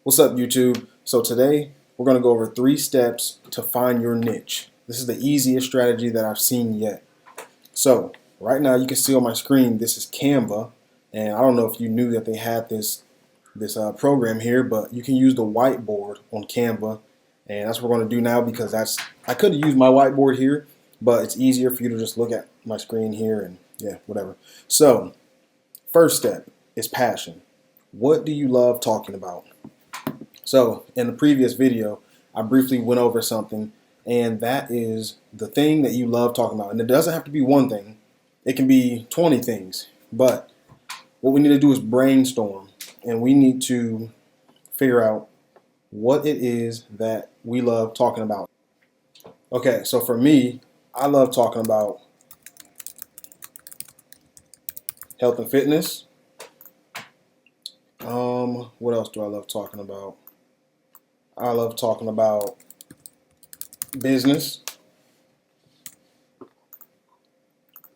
What's up, YouTube? So today we're going to go over 3 steps to find your niche. This is the easiest strategy that I've seen yet. So right now you can see on my screen this is Canva, and I don't know if you knew that they had this program here, but you can use the whiteboard on Canva, and that's what we're going to do now because I could have used my whiteboard here, but it's easier for you to just look at my screen here and yeah, whatever. So first step is passion. What do you love talking about? So in the previous video, I briefly went over something, and that is the thing that you love talking about. And it doesn't have to be one thing. It can be 20 things. But what we need to do is brainstorm, and we need to figure out what it is that we love talking about. Okay, so for me, I love talking about health and fitness. What else do I love talking about? I love talking about business.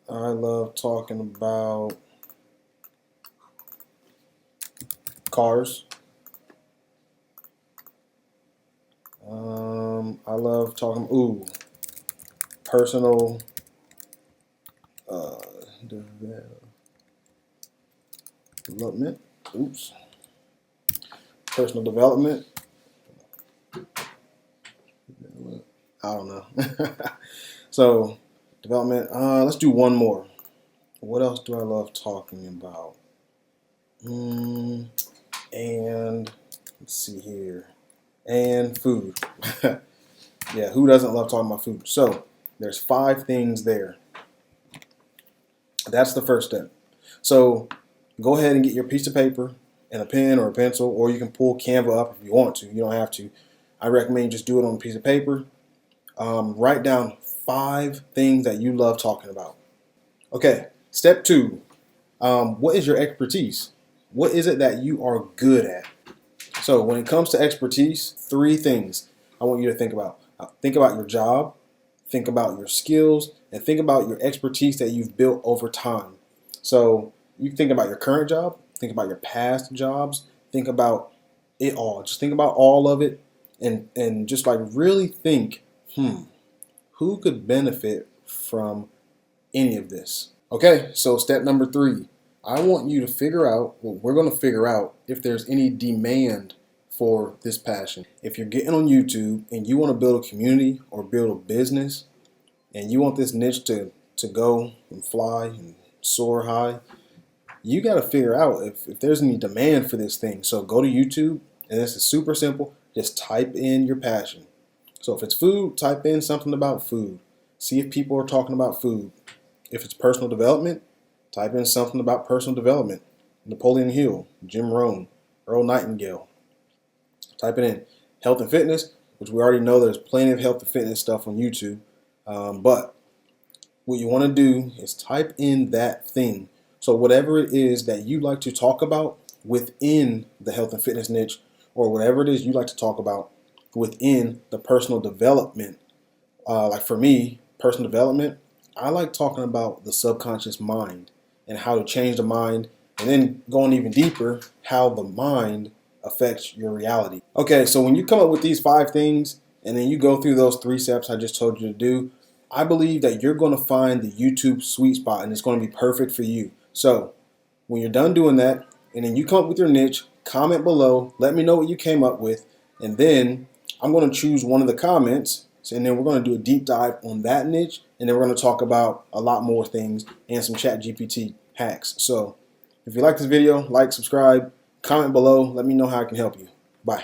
I love talking about cars. I love talking, personal development. Personal development. I don't know. So development. Let's do one more. What else do I love talking about? And let's see here. And food. Yeah, who doesn't love talking about food? So there's 5 things there. That's the first step. So go ahead and get your piece of paper and a pen or a pencil, or you can pull Canva up if you want to. You don't have to. I recommend you just do it on a piece of paper. Write down 5 things that you love talking about. Okay, step 2. What is your expertise? What is it that you are good at? So when it comes to expertise, 3 things I want you to think about. Think about your job, think about your skills, and think about your expertise that you've built over time. So you think about your current job, think about your past jobs, think about it all. Just think about all of it, and just like really think, who could benefit from any of this? Okay, so step number 3. I want you to figure out, we're going to figure out if there's any demand for this passion. If you're getting on YouTube and you want to build a community or build a business and you want this niche to go and fly and soar high, you got to figure out if there's any demand for this thing. So go to YouTube, and this is super simple. Just type in your passion. So if it's food, type in something about food. See if people are talking about food. If it's personal development, type in something about personal development. Napoleon Hill, Jim Rohn, Earl Nightingale. Type it in. Health and fitness, which we already know there's plenty of health and fitness stuff on YouTube. But what you want to do is type in that thing. So whatever it is that you like to talk about within the health and fitness niche, or whatever it is you like to talk about within the personal development. Like for me, personal development, I like talking about the subconscious mind and how to change the mind, and then going even deeper, how the mind affects your reality. Okay, so when you come up with these 5 things and then you go through those 3 steps I just told you to do, I believe that you're going to find the YouTube sweet spot, and it's going to be perfect for you. So when you're done doing that, and then you come up with your niche, comment below, let me know what you came up with, and then I'm going to choose one of the comments, and then we're going to do a deep dive on that niche, and then we're going to talk about a lot more things and some ChatGPT hacks. So if you like this video, like, subscribe, comment below, let me know how I can help you. Bye.